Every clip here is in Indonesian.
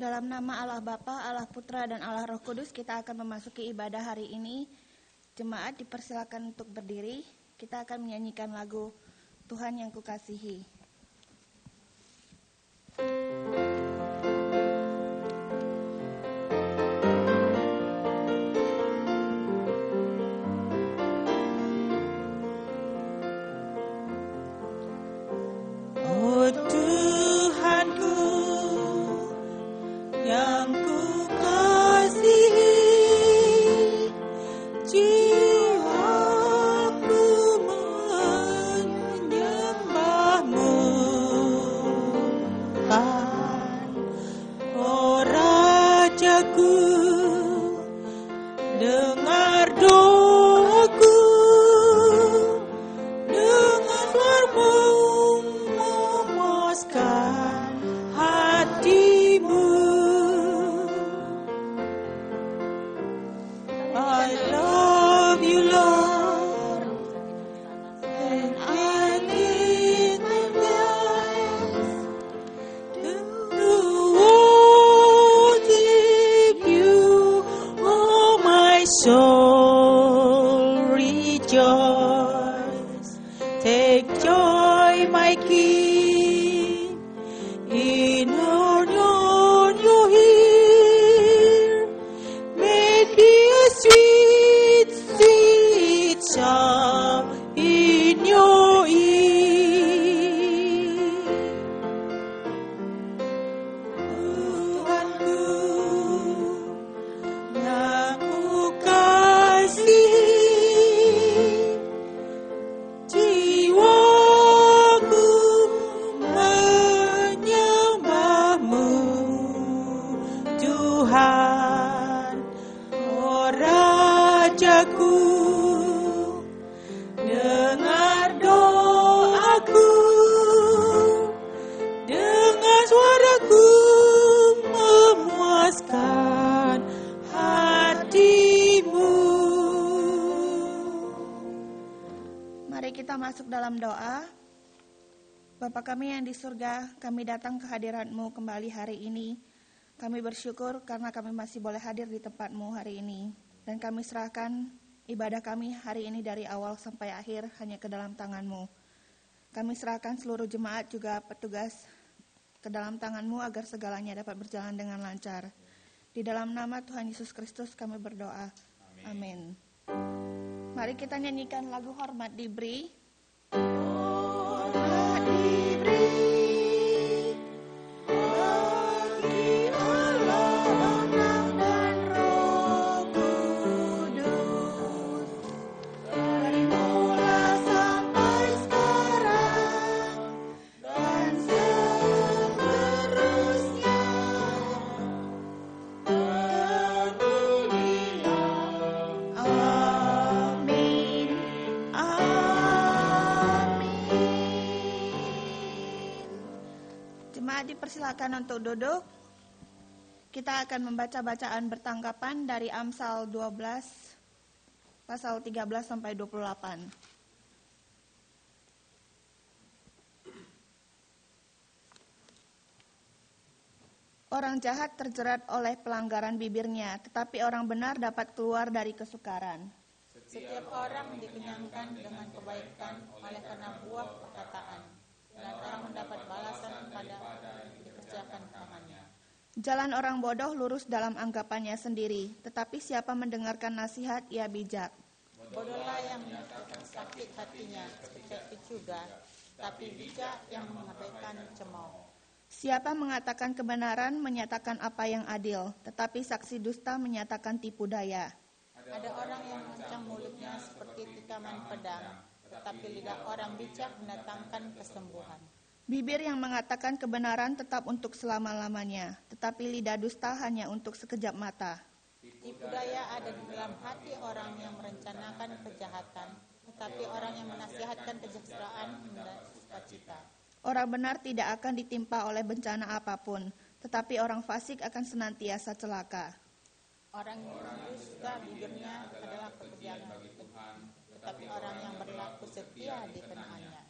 Dalam nama Allah Bapa, Allah Putra, dan Allah Roh Kudus, kita akan memasuki ibadah hari ini. Jemaat dipersilakan untuk berdiri. Kita akan menyanyikan lagu Tuhan yang Kukasihi. Oh Tuhanku yang kukasihi, jiwaku menyembahmu. Oh Rajaku, dengar doaku, dengan suaramu memuaskan hatimu. I love you, Lord, and I lift my voice to worship you. Oh, my soul, rejoice. Take joy, my King, in all you hear. May it be a sweet, sweet sound in your ear. Tuhanku yang kukasihi, jiwaku menyembahmu. Tuhan, oh Rajaku, dengar doaku, dengan suaraku memuaskan hatimu. Mari kita masuk dalam doa. Bapa kami yang di surga, kami datang ke hadirat-Mu kembali hari ini. Kami bersyukur karena kami masih boleh hadir di tempat-Mu hari ini. Dan kami serahkan ibadah kami hari ini dari awal sampai akhir hanya ke dalam tangan-Mu. Kami serahkan seluruh jemaat juga petugas ke dalam tangan-Mu agar segalanya dapat berjalan dengan lancar. Di dalam nama Tuhan Yesus Kristus kami berdoa. Amin. Mari kita nyanyikan lagu Hormat Diberi. Hormat diberi bagi Allah, Anak dan Roh Kudus, dari mula sampai sekarang dan seterusnya. Amin. Jemaat dipersilakan untuk duduk. Kita akan membaca bacaan bertanggapan dari Amsal 12 pasal 13 sampai 28. Orang jahat terjerat oleh pelanggaran bibirnya, tetapi orang benar dapat keluar dari kesukaran. Setiap orang dikenyangkan dengan kebaikan oleh karena buah perkataan, dan orang mendapat balasan pada yang dikerjakan tangannya. Jalan orang bodoh lurus dalam anggapannya sendiri, tetapi siapa mendengarkan nasihat, ia bijak. Bodohlah yang menyatakan sakit hatinya, seperti juga, tapi bijak yang mengabaikan cemooh. Siapa mengatakan kebenaran, menyatakan apa yang adil, tetapi saksi dusta menyatakan tipu daya. Ada orang yang mengancam mulutnya seperti tikaman pedang, tetapi lidah orang bijak mendatangkan kesembuhan. Bibir yang mengatakan kebenaran tetap untuk selama-lamanya, tetapi lidah dusta hanya untuk sekejap mata. Tipu daya ada di dalam hati orang yang merencanakan kejahatan, tetapi orang yang menasihatkan kesejahteraan mendapat sukacita. Orang benar tidak akan ditimpa oleh bencana apapun, tetapi orang fasik akan senantiasa celaka. Orang yang mendusta bibirnya adalah pekerjaan bagi Tuhan, tetapi orang yang berlaku setia dikenaannya.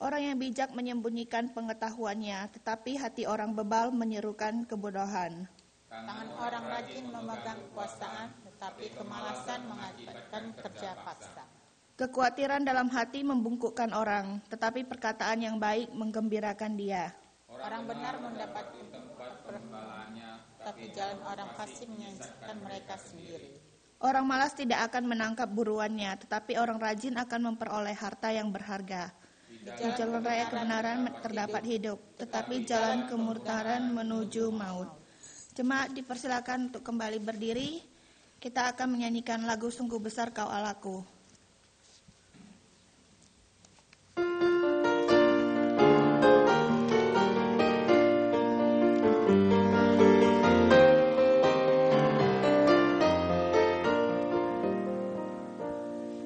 Orang yang bijak menyembunyikan pengetahuannya, tetapi hati orang bebal menyerukan kebodohan. Tangan orang rajin memegang kekuasaan, tetapi kemalasan mengakibatkan kerja paksa. Kekhawatiran dalam hati membungkukkan orang, tetapi perkataan yang baik menggembirakan dia. Orang benar mendapat perkembalaannya, tapi jalan orang fasik menyaksikan mereka sendiri. Orang malas tidak akan menangkap buruannya, tetapi orang rajin akan memperoleh harta yang berharga. Di jalan raya kebenaran terdapat hidup, tetapi jalan kemurtadan menuju maut. Jemaat dipersilakan untuk kembali berdiri. Kita akan menyanyikan lagu Sungguh Besar Kau Allahku.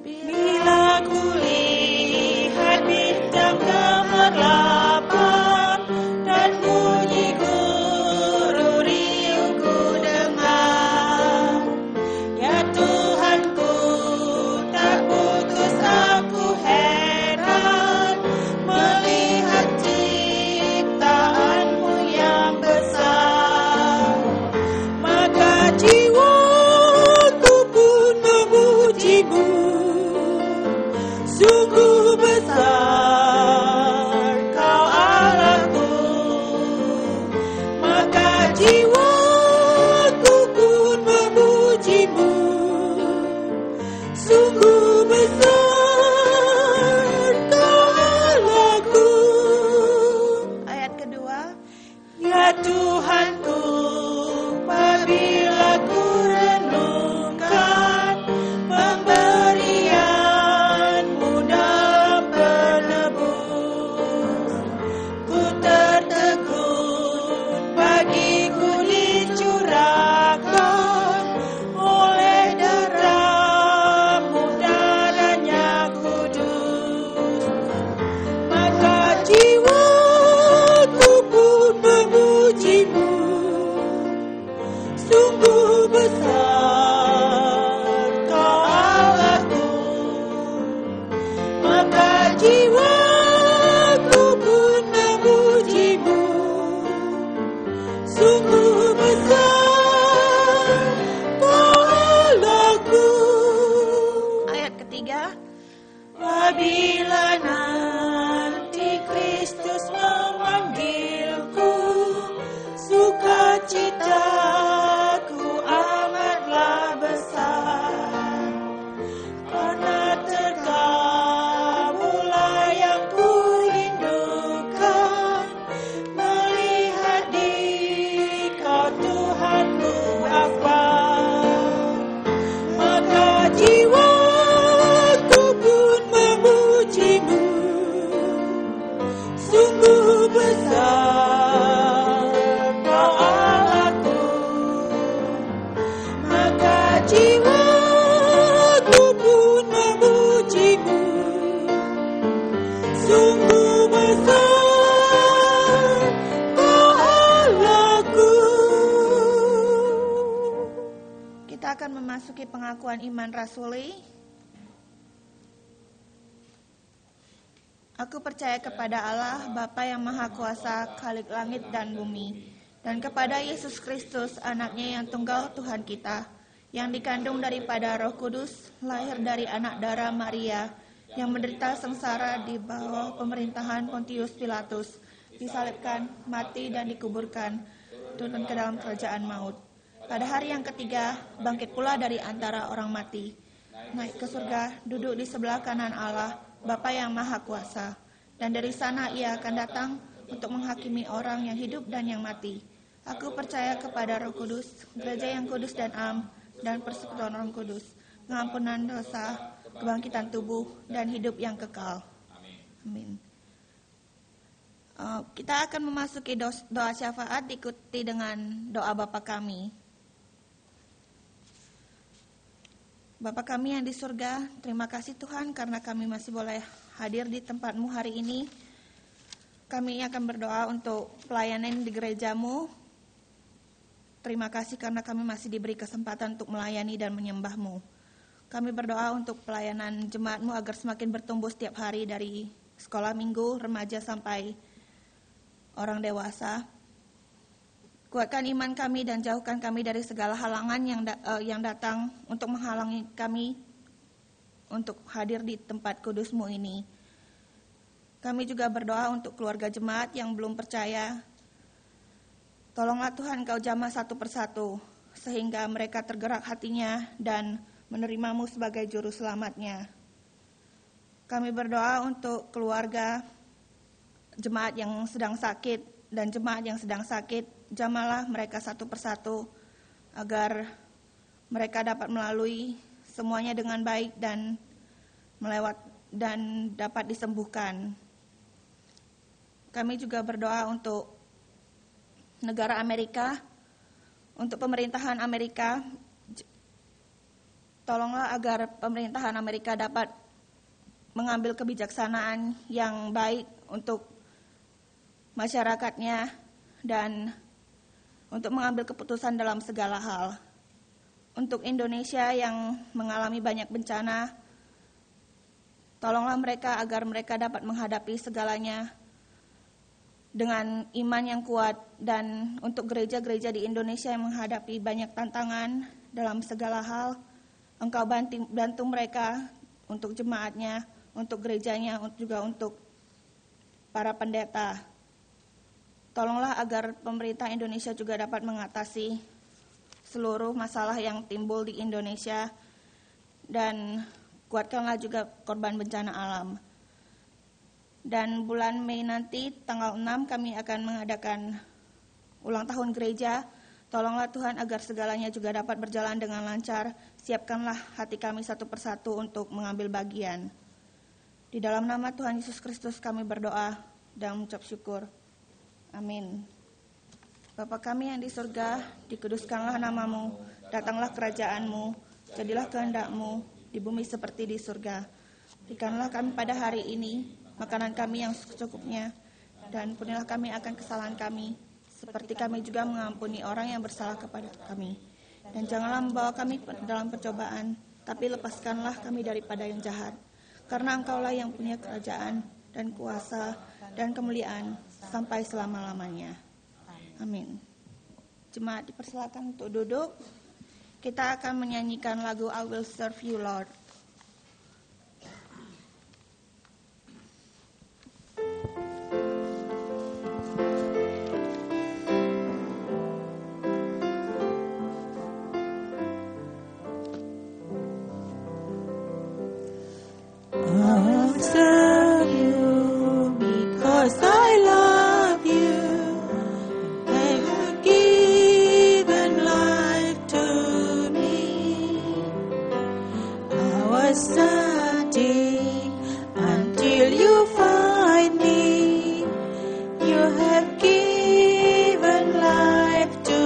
Bila kulihat bintang gemerlapan dan bunyi guru riungku dengar, ya Tuhanku, tak putus aku heran melihat ciptaanmu yang besar. Maka jiwaku pun memujimu, sungguh besar Kau Allahku. Maka jiwaku pun memujimu, sungguh besar Kau Allahku. Ayat kedua, Ya Tuhanku, apabila ku renungkan pemberian-Mu dalam penebus, ku tertegun bagiku dicurahkan oleh darah-Mu, darahnya kudus. Maka jiwaku pun memujimu, sungguh besar Kau Allahku. Maka jiwaku pun memujimu, sungguh besar Kau Allahku. ayat ketiga, Apabila nanti Kristus memanggilku, sukacitaku amatlah besar. Karena terkamulah yang kurindukan, melihat Dikau Tuhanku apa. Maka jiwaku pun memujimu, sungguh besar Kau Allahku. Maka jiwaku pun memujimu, sungguh besar Kau Allahku. kita akan memasuki pengakuan iman rasuli. Aku percaya kepada Allah, Bapa yang Maha Kuasa, Khalik langit dan bumi, dan kepada Yesus Kristus, anaknya yang tunggal Tuhan kita, yang dikandung daripada Roh Kudus, lahir dari anak darah Maria, yang menderita sengsara di bawah pemerintahan Pontius Pilatus, disalibkan, mati dan dikuburkan, turun ke dalam kerajaan maut. Pada hari yang ketiga, bangkit pula dari antara orang mati, naik ke surga, duduk di sebelah kanan Allah, Bapa yang Maha Kuasa, dan dari sana Ia akan datang untuk menghakimi orang yang hidup dan yang mati. Aku percaya kepada Roh Kudus, gereja yang kudus dan am, dan persekutuan Roh Kudus, pengampunan dosa, kebangkitan tubuh, dan hidup yang kekal. Amin. Kita akan memasuki doa syafaat diikuti dengan doa Bapa kami. Bapa kami yang di surga, terima kasih Tuhan karena kami masih boleh hadir di tempat-Mu hari ini. Kami akan berdoa untuk pelayanan di gereja-Mu. Terima kasih karena kami masih diberi kesempatan untuk melayani dan menyembah-Mu. Kami berdoa untuk pelayanan jemaat-Mu agar semakin bertumbuh setiap hari dari sekolah minggu, remaja sampai orang dewasa. Kuatkan iman kami dan jauhkan kami dari segala halangan yang datang untuk menghalangi kami untuk hadir di tempat kudus-Mu ini. Kami juga berdoa untuk keluarga jemaat yang belum percaya. Tolonglah Tuhan Kau jamah satu persatu, sehingga mereka tergerak hatinya dan menerimamu sebagai juru selamatnya. Kami berdoa untuk keluarga jemaat yang sedang sakit dan jemaat yang sedang sakit. Jamahlah mereka satu persatu agar mereka dapat melalui semuanya dengan baik dan dapat disembuhkan. Kami juga berdoa untuk negara Amerika, untuk pemerintahan Amerika. Tolonglah agar pemerintahan Amerika dapat mengambil kebijaksanaan yang baik untuk masyarakatnya dan untuk mengambil keputusan dalam segala hal. Untuk Indonesia yang mengalami banyak bencana, tolonglah mereka agar mereka dapat menghadapi segalanya dengan iman yang kuat. Dan untuk gereja-gereja di Indonesia yang menghadapi banyak tantangan dalam segala hal, Engkau bantu mereka untuk jemaatnya, untuk gerejanya, juga untuk para pendeta. Tolonglah agar pemerintah Indonesia juga dapat mengatasi seluruh masalah yang timbul di Indonesia, dan kuatkanlah juga korban bencana alam. Dan bulan Mei nanti, tanggal 6, kami akan mengadakan ulang tahun gereja. Tolonglah Tuhan agar segalanya juga dapat berjalan dengan lancar. Siapkanlah hati kami satu persatu untuk mengambil bagian. Di dalam nama Tuhan Yesus Kristus kami berdoa dan mengucap syukur. Amin. Bapa kami yang di surga, dikuduskanlah nama-Mu, datanglah kerajaan-Mu, jadilah kehendak-Mu di bumi seperti di surga. Berikanlah kami pada hari ini makanan kami yang secukupnya, dan ampunilah kami akan kesalahan kami, seperti kami juga mengampuni orang yang bersalah kepada kami. Dan janganlah membawa kami dalam percobaan, tapi lepaskanlah kami daripada yang jahat. Karena Engkaulah yang punya kerajaan dan kuasa dan kemuliaan sampai selama-lamanya. Amin. Jemaat dipersilakan untuk duduk. Kita akan menyanyikan lagu I Will Serve You Lord. I'll serve you because I love you. I have given life to me. I was searching until you find me. You have given life to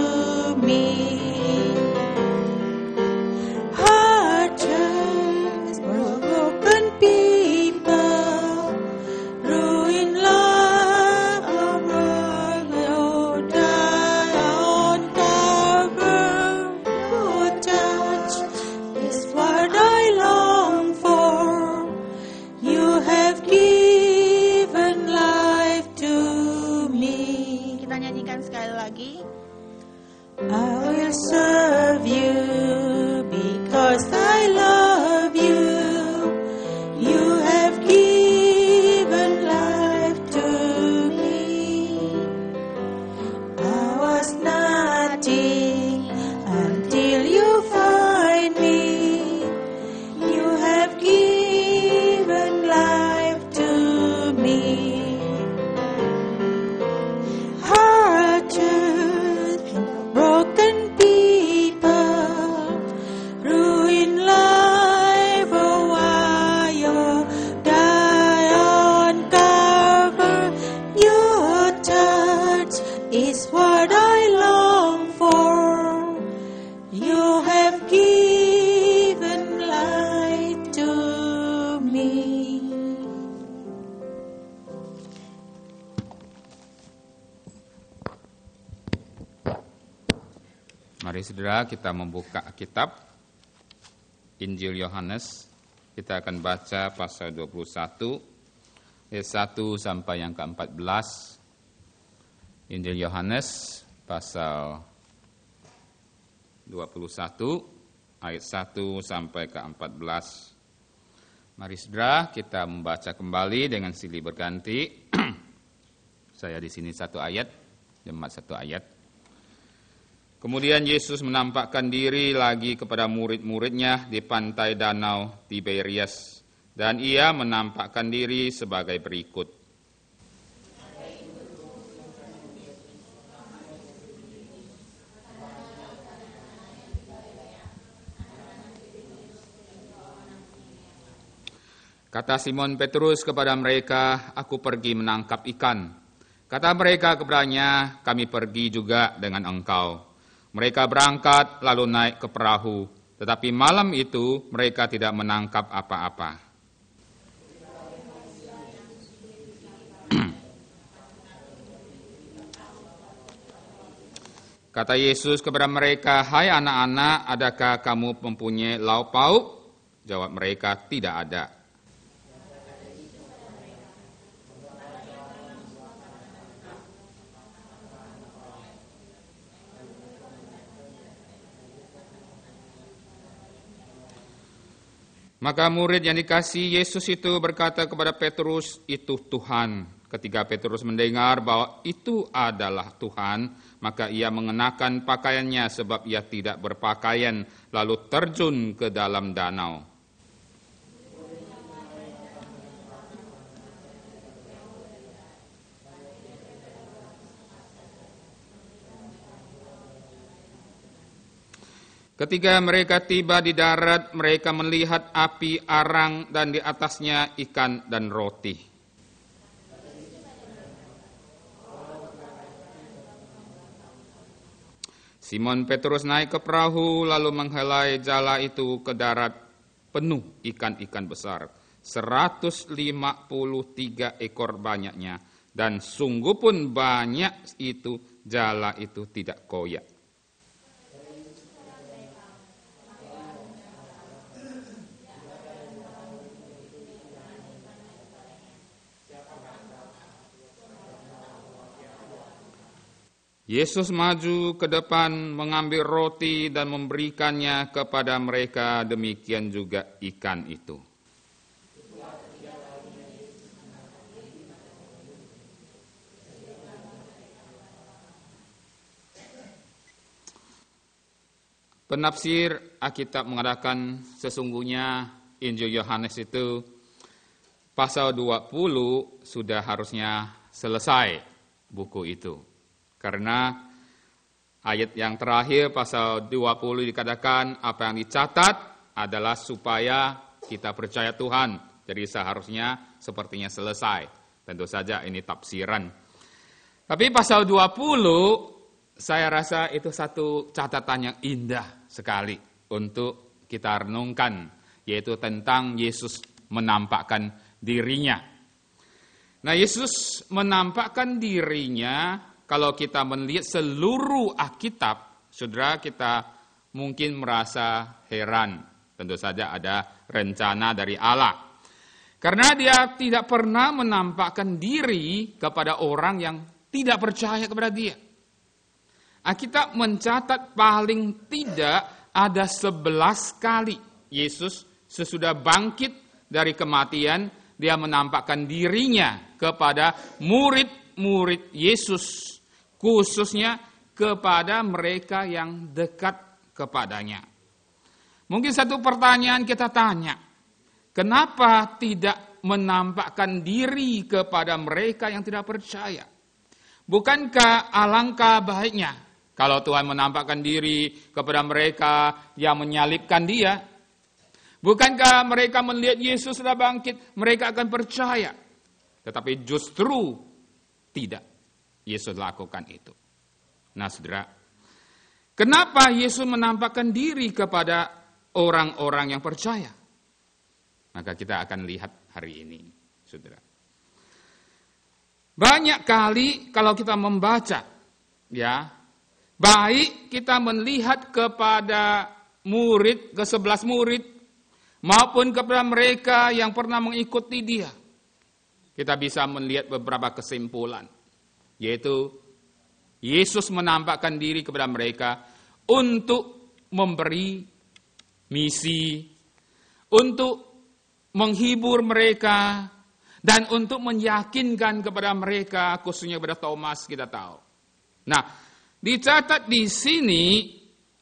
me. Hearts broken people, ruined love, die on Calvary. Your touch is what I long for. You have given life to me. Kita nyanyikan sekali lagi. I will serve you because I love you. You have given life to me. I was nothing until you find me. You have given life to me. Hearts broken people, ruined life, oh why you die on Calvary. Your touch is what I long for. You have given life to me. Mari saudara kita membuka kitab Injil Yohanes. Kita akan baca pasal 21 ayat 1 sampai yang ke-14. Injil Yohanes pasal 21 ayat 1 sampai ke-14. Mari saudara kita membaca kembali dengan silih berganti. Saya di sini satu ayat, jemaat satu ayat. Kemudian Yesus menampakkan diri lagi kepada murid-muridnya di pantai danau Tiberias, dan ia menampakkan diri sebagai berikut. Kata Simon Petrus kepada mereka, "Aku pergi menangkap ikan." Kata mereka kepadanya, "Kami pergi juga dengan engkau." Mereka berangkat lalu naik ke perahu, tetapi malam itu mereka tidak menangkap apa-apa. Kata Yesus kepada mereka, "Hai anak-anak, adakah kamu mempunyai lauk pauk?" Jawab mereka, "Tidak ada." Maka murid yang dikasihi Yesus itu berkata kepada Petrus, "Itu Tuhan." Ketika Petrus mendengar bahwa itu adalah Tuhan, maka ia mengenakan pakaiannya sebab ia tidak berpakaian, lalu terjun ke dalam danau. Ketika mereka tiba di darat, mereka melihat api arang dan di atasnya ikan dan roti. Simon Petrus naik ke perahu lalu menghelai jala itu ke darat penuh ikan-ikan besar, 153 ekor banyaknya, dan sungguh pun banyak itu jala itu tidak koyak. Yesus maju ke depan mengambil roti dan memberikannya kepada mereka, demikian juga ikan itu. Penafsir Alkitab mengatakan sesungguhnya Injil Yohanes itu pasal 20 sudah harusnya selesai buku itu. Karena ayat yang terakhir pasal 20 dikatakan apa yang dicatat adalah supaya kita percaya Tuhan. Jadi seharusnya sepertinya selesai. Tentu saja ini tafsiran. Tapi pasal 20 saya rasa itu satu catatan yang indah sekali untuk kita renungkan. Yaitu tentang Yesus menampakkan dirinya. Nah, Yesus menampakkan dirinya. Kalau kita melihat seluruh Alkitab, saudara, kita mungkin merasa heran. Tentu saja ada rencana dari Allah. Karena dia tidak pernah menampakkan diri kepada orang yang tidak percaya kepada dia. Alkitab mencatat paling tidak ada 11 kali Yesus sesudah bangkit dari kematian, dia menampakkan dirinya kepada murid-murid Yesus. Khususnya kepada mereka yang dekat kepadanya. Mungkin satu pertanyaan kita tanya, kenapa tidak menampakkan diri kepada mereka yang tidak percaya? Bukankah alangkah baiknya kalau Tuhan menampakkan diri kepada mereka yang menyalibkan dia? Bukankah mereka melihat Yesus sudah bangkit, mereka akan percaya? Tetapi justru tidak. Yesus lakukan itu. Nah, saudara, kenapa Yesus menampakkan diri kepada orang-orang yang percaya? Maka kita akan lihat hari ini, saudara. Banyak kali kalau kita membaca, ya, baik kita melihat kepada murid, ke-11 murid, maupun kepada mereka yang pernah mengikuti dia. kita bisa melihat beberapa kesimpulan. Yaitu Yesus menampakkan diri kepada mereka untuk memberi misi, untuk menghibur mereka, dan untuk meyakinkan kepada mereka, khususnya kepada Thomas kita tahu. Nah, dicatat di sini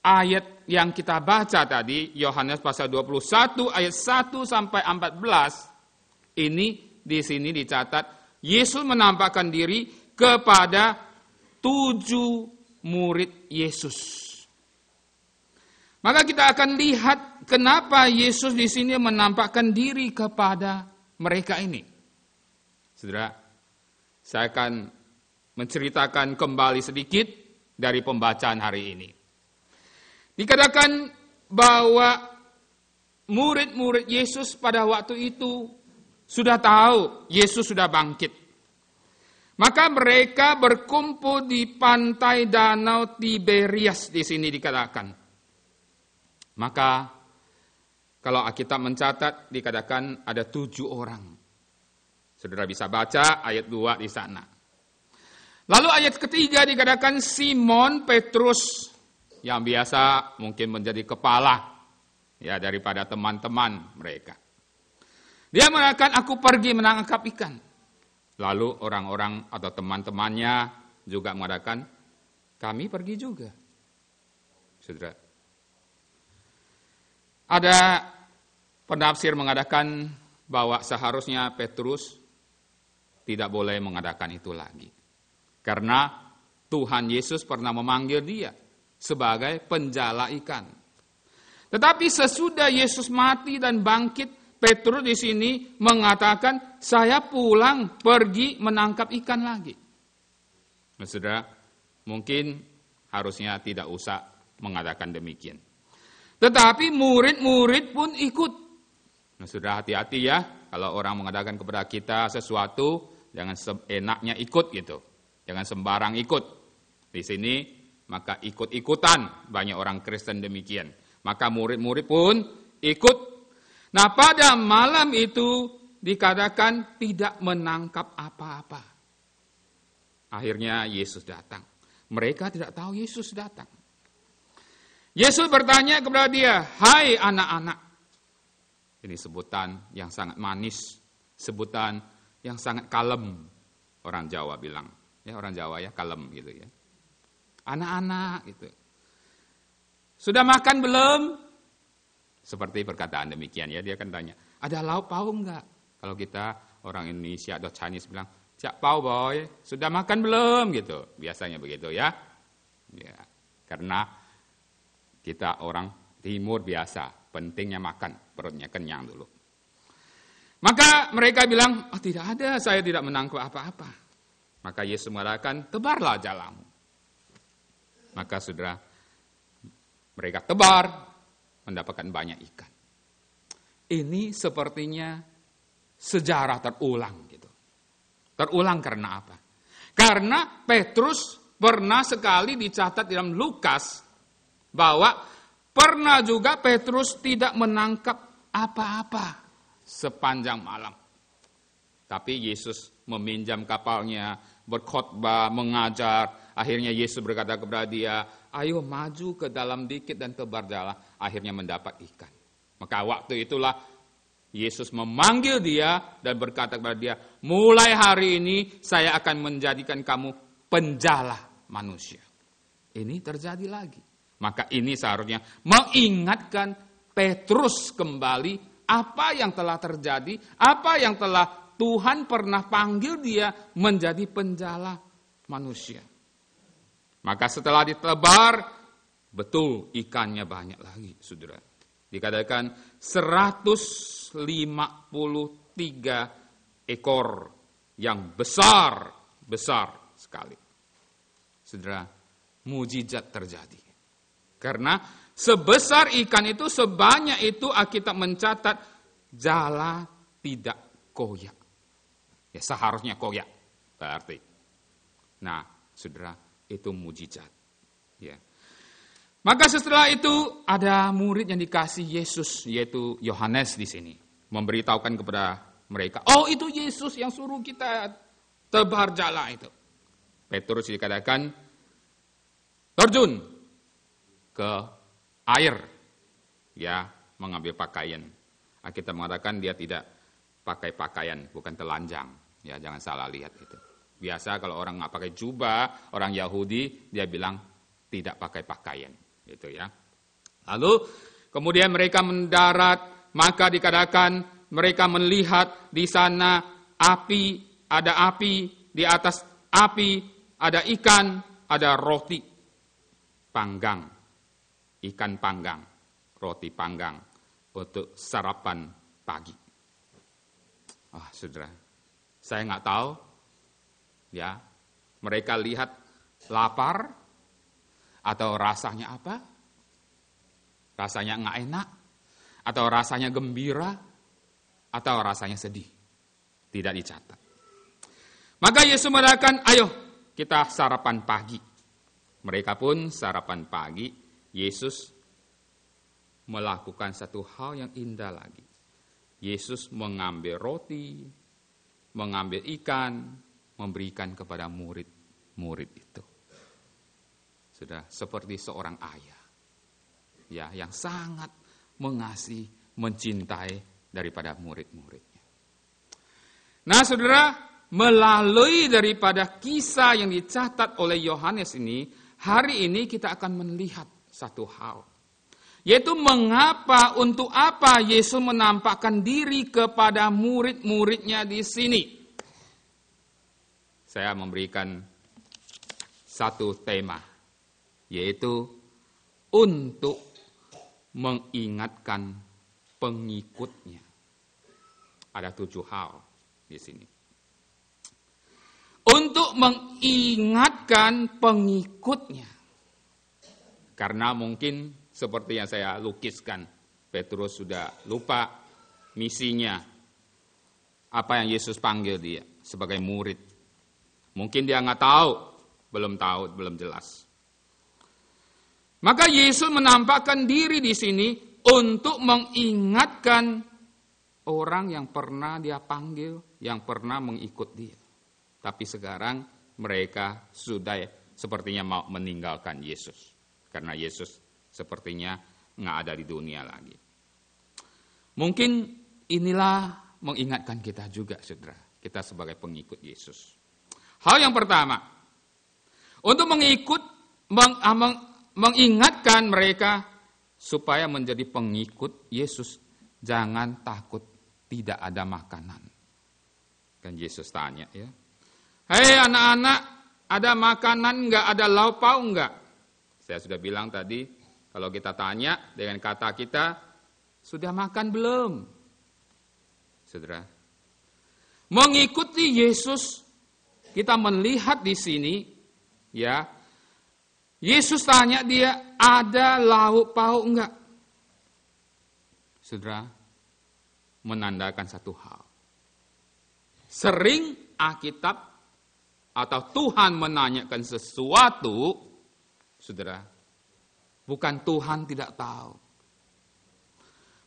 ayat yang kita baca tadi, Yohanes pasal 21 ayat 1 sampai 14, ini di sini dicatat Yesus menampakkan diri kepada 7 murid Yesus. Maka kita akan lihat kenapa Yesus di sini menampakkan diri kepada mereka ini. Saudara, saya akan menceritakan kembali sedikit dari pembacaan hari ini. Dikatakan bahwa murid-murid Yesus pada waktu itu sudah tahu Yesus sudah bangkit. Maka mereka berkumpul di pantai Danau Tiberias di sini dikatakan. Maka kalau Alkitab mencatat dikatakan ada 7 orang. Saudara bisa baca ayat 2 di sana. Lalu ayat ketiga dikatakan Simon Petrus yang biasa mungkin menjadi kepala ya daripada teman-teman mereka. Dia mengatakan aku pergi menangkap ikan. Lalu orang-orang atau teman-temannya juga mengatakan kami pergi juga. Saudara. Ada penafsir mengatakan bahwa seharusnya Petrus tidak boleh mengadakan itu lagi. Karena Tuhan Yesus pernah memanggil dia sebagai penjala ikan. Tetapi sesudah Yesus mati dan bangkit, Petrus di sini mengatakan, saya pulang pergi menangkap ikan lagi. Nah, saudara, mungkin harusnya tidak usah mengatakan demikian. Tetapi murid-murid pun ikut. Nah, saudara hati-hati ya, kalau orang mengatakan kepada kita sesuatu, jangan seenaknya ikut gitu. Jangan sembarang ikut. Di sini maka ikut-ikutan banyak orang Kristen demikian. Maka murid-murid pun ikut. Nah, pada malam itu dikatakan tidak menangkap apa-apa. Akhirnya Yesus datang. Mereka tidak tahu Yesus datang. Yesus bertanya kepada dia, "Hai anak-anak." Ini sebutan yang sangat manis, sebutan yang sangat kalem. Orang Jawa bilang, ya orang Jawa ya kalem gitu ya. Anak-anak gitu. Sudah makan belum? Seperti perkataan demikian ya, dia akan tanya, ada lauk pauk enggak? Kalau kita orang Indonesia atau Chinese bilang, "Cak pau boy, sudah makan belum?" gitu. Biasanya begitu ya. Ya, karena kita orang timur biasa, pentingnya makan, perutnya kenyang dulu. Maka mereka bilang, "Oh, tidak ada, saya tidak menangkap apa-apa." Maka Yesus mengatakan, "Tebarlah jalamu." Maka saudara, mereka tebar, mendapatkan banyak ikan. Ini sepertinya sejarah terulang gitu. Terulang karena apa? Karena Petrus pernah sekali dicatat dalam Lukas bahwa pernah juga Petrus tidak menangkap apa-apa sepanjang malam. Tapi Yesus meminjam kapalnya, berkhotbah, mengajar. Akhirnya Yesus berkata kepada dia, "Ayo maju ke dalam dikit dan tebarlah." Akhirnya mendapat ikan. Maka waktu itulah Yesus memanggil dia dan berkata kepada dia, "Mulai hari ini saya akan menjadikan kamu penjala manusia." Ini terjadi lagi. Maka ini seharusnya mengingatkan Petrus kembali apa yang telah terjadi, apa yang telah Tuhan pernah panggil dia menjadi penjala manusia. Maka setelah ditebar, betul ikannya banyak lagi, saudara. Dikatakan 153 ekor yang besar sekali. Saudara, mujizat terjadi. Karena sebesar ikan itu, sebanyak itu Alkitab mencatat jala tidak koyak. Ya seharusnya koyak berarti. Nah, saudara, itu mujizat. Ya. Maka setelah itu ada murid yang dikasih Yesus, yaitu Yohanes di sini, memberitahukan kepada mereka, oh itu Yesus yang suruh kita tebar jala itu. Petrus dikatakan terjun ke air, ya, mengambil pakaian. Kita mengatakan dia tidak pakai pakaian, bukan telanjang. Ya, jangan salah lihat itu. Biasa kalau orang nggak pakai jubah, orang Yahudi, dia bilang tidak pakai pakaian. Gitu ya. Lalu kemudian mereka mendarat, maka dikatakan mereka melihat di sana api, ada api, di atas api ada ikan, ada roti panggang, ikan panggang, roti panggang untuk sarapan pagi. Saudara, saya nggak tahu, ya, mereka lihat lapar atau rasanya apa? Rasanya nggak enak, atau rasanya gembira, atau rasanya sedih. Tidak dicatat. Maka Yesus mengatakan, ayo kita sarapan pagi. Mereka pun sarapan pagi. Yesus melakukan satu hal yang indah lagi. Yesus mengambil roti, mengambil ikan, memberikan kepada murid-murid itu. Sudah seperti seorang ayah, ya, yang sangat mengasihi, mencintai daripada murid-muridnya. Nah, saudara, melalui daripada kisah yang dicatat oleh Yohanes ini, hari ini kita akan melihat satu hal, yaitu mengapa, untuk apa Yesus menampakkan diri kepada murid-muridnya di sini. Saya memberikan satu tema, yaitu untuk mengingatkan pengikutnya. Ada 7 hal di sini. Untuk mengingatkan pengikutnya. Karena mungkin seperti yang saya lukiskan, Petrus sudah lupa misinya. Apa yang Yesus panggil dia sebagai murid. Mungkin dia nggak tahu, belum jelas. Maka Yesus menampakkan diri di sini untuk mengingatkan orang yang pernah dia panggil, yang pernah mengikut dia. Tapi sekarang mereka sudah sepertinya mau meninggalkan Yesus. Karena Yesus sepertinya nggak ada di dunia lagi. Mungkin inilah mengingatkan kita juga, saudara. Kita sebagai pengikut Yesus. Hal yang pertama, untuk mengingatkan mereka supaya menjadi pengikut Yesus, jangan takut tidak ada makanan. Kan Yesus tanya, ya, hei anak-anak, ada makanan enggak, ada lauk pauk enggak? Saya sudah bilang tadi, kalau kita tanya dengan kata kita, sudah makan belum? Saudara, mengikuti Yesus, kita melihat di sini, ya, Yesus tanya dia, ada lauk pauk enggak? Saudara, menandakan satu hal. Sering Alkitab atau Tuhan menanyakan sesuatu, saudara, bukan Tuhan tidak tahu.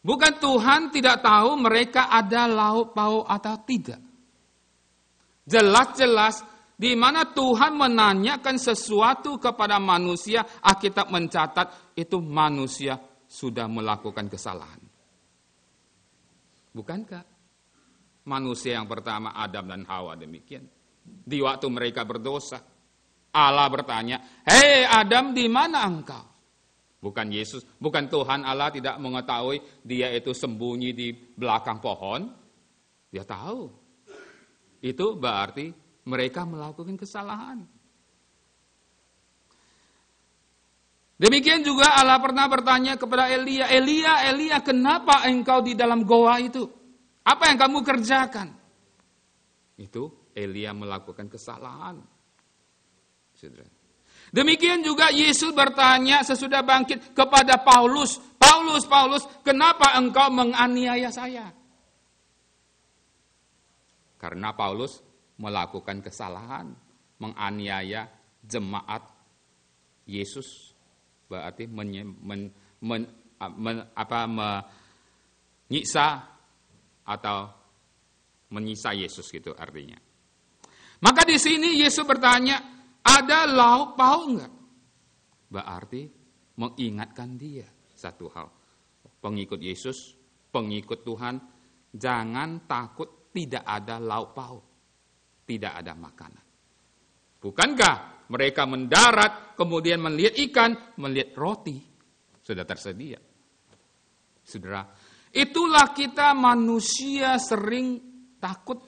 Bukan Tuhan tidak tahu mereka ada lauk pauk atau tidak. Jelas-jelas di mana Tuhan menanyakan sesuatu kepada manusia, Alkitab mencatat itu manusia sudah melakukan kesalahan. Bukankah? Manusia yang pertama Adam dan Hawa demikian. Di waktu mereka berdosa, Allah bertanya, hei Adam, di mana engkau? Bukan Yesus, bukan Tuhan Allah tidak mengetahui dia itu sembunyi di belakang pohon. Dia tahu. Itu berarti mereka melakukan kesalahan. Demikian juga Allah pernah bertanya kepada Elia, Elia, kenapa engkau di dalam goa itu? Apa yang kamu kerjakan? Itu Elia melakukan kesalahan. Saudara. Demikian juga Yesus bertanya sesudah bangkit kepada Paulus, Paulus, kenapa engkau menganiaya saya? Karena Paulus melakukan kesalahan, menganiaya jemaat Yesus, berarti menyiksa atau menyisai Yesus gitu artinya. Maka di sini Yesus bertanya, ada lauk pauk enggak? Berarti mengingatkan dia satu hal. Pengikut Yesus, pengikut Tuhan, jangan takut tidak ada lauk pauk, tidak ada makanan. Bukankah mereka mendarat, kemudian melihat ikan, melihat roti, sudah tersedia. Saudara, itulah kita manusia sering takut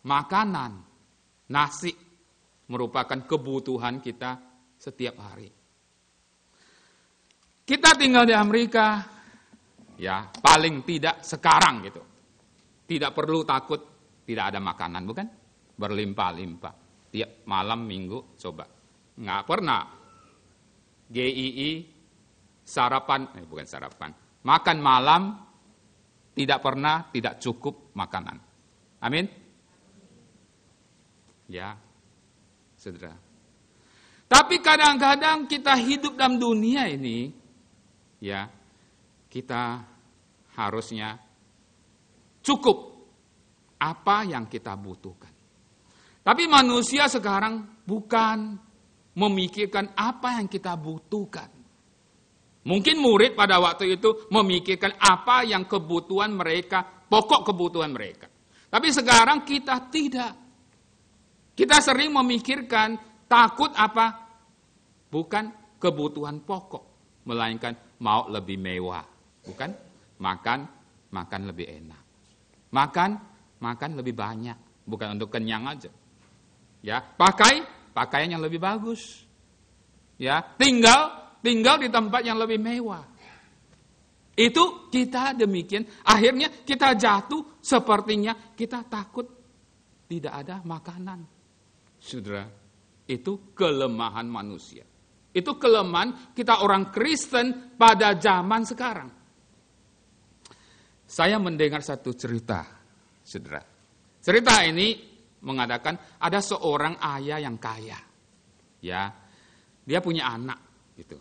makanan, nasi merupakan kebutuhan kita setiap hari. Kita tinggal di Amerika, ya paling tidak sekarang gitu. Tidak perlu takut tidak ada makanan, bukan? Berlimpah-limpah. Tiap malam minggu coba. Nggak pernah GII bukan sarapan. Makan malam tidak pernah tidak cukup makanan. Amin. Ya, saudara. Tapi kadang-kadang kita hidup dalam dunia ini, ya, kita harusnya cukup apa yang kita butuhkan. Tapi manusia sekarang bukan memikirkan apa yang kita butuhkan. Mungkin murid pada waktu itu memikirkan apa yang kebutuhan mereka, pokok kebutuhan mereka. Tapi sekarang kita tidak. Kita sering memikirkan takut apa? Bukan kebutuhan pokok, melainkan mau lebih mewah. Bukan? Makan lebih enak. Makan lebih banyak, bukan untuk kenyang aja. Ya, pakaian yang lebih bagus. Ya, tinggal di tempat yang lebih mewah. Itu kita demikian, akhirnya kita jatuh sepertinya kita takut tidak ada makanan. Saudara, itu kelemahan manusia. Itu kelemahan kita orang Kristen pada zaman sekarang. Saya mendengar satu cerita, saudara. Cerita ini mengatakan ada seorang ayah yang kaya. Ya, dia punya anak gitu.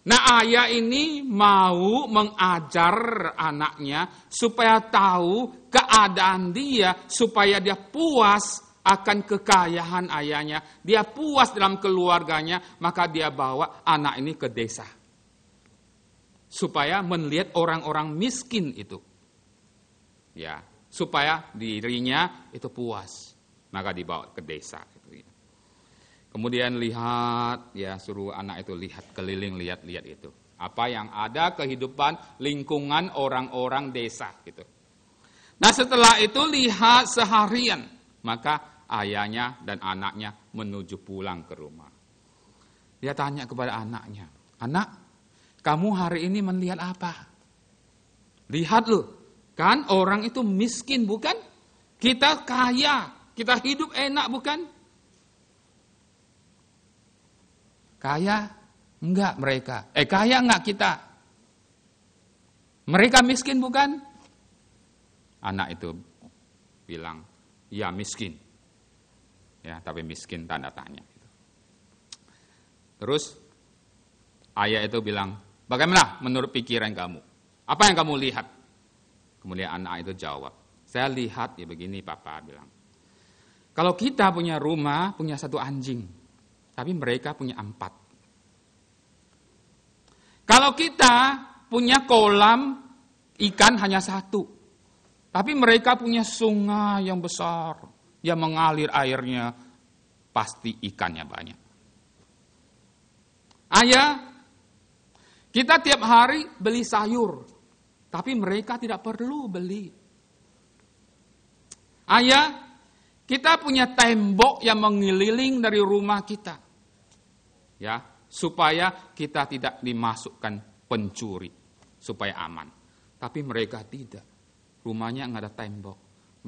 Nah, ayah ini mau mengajar anaknya supaya tahu keadaan dia, supaya dia puas akan kekayaan ayahnya, dia puas dalam keluarganya, maka dia bawa anak ini ke desa. Supaya melihat orang-orang miskin itu. Ya, supaya dirinya itu puas. Maka dibawa ke desa. Kemudian lihat, ya suruh anak itu lihat keliling, lihat itu. Apa yang ada kehidupan lingkungan orang-orang desa gitu. Nah setelah itu lihat seharian, maka ayahnya dan anaknya menuju pulang ke rumah. Dia tanya kepada anaknya, anak, kamu hari ini melihat apa? Lihat loh, kan orang itu miskin bukan? Kita kaya. Kita hidup enak bukan? Kaya enggak mereka? Kaya enggak kita? Mereka miskin bukan? Anak itu bilang, ya miskin. Ya, tapi miskin tanda tanya. Terus ayah itu bilang, bagaimana menurut pikiran kamu? Apa yang kamu lihat? Kemudian anak itu jawab, saya lihat ya begini papa bilang. Kalau kita punya rumah, punya satu anjing. Tapi mereka punya 4. Kalau kita punya kolam ikan hanya 1. Tapi mereka punya sungai yang besar. Yang mengalir airnya, pasti ikannya banyak. Ayah, kita tiap hari beli sayur. Tapi mereka tidak perlu beli. Ayah, kita punya tembok yang mengeliling dari rumah kita. Ya, supaya kita tidak dimasukkan pencuri, supaya aman. Tapi mereka tidak. Rumahnya nggak ada tembok.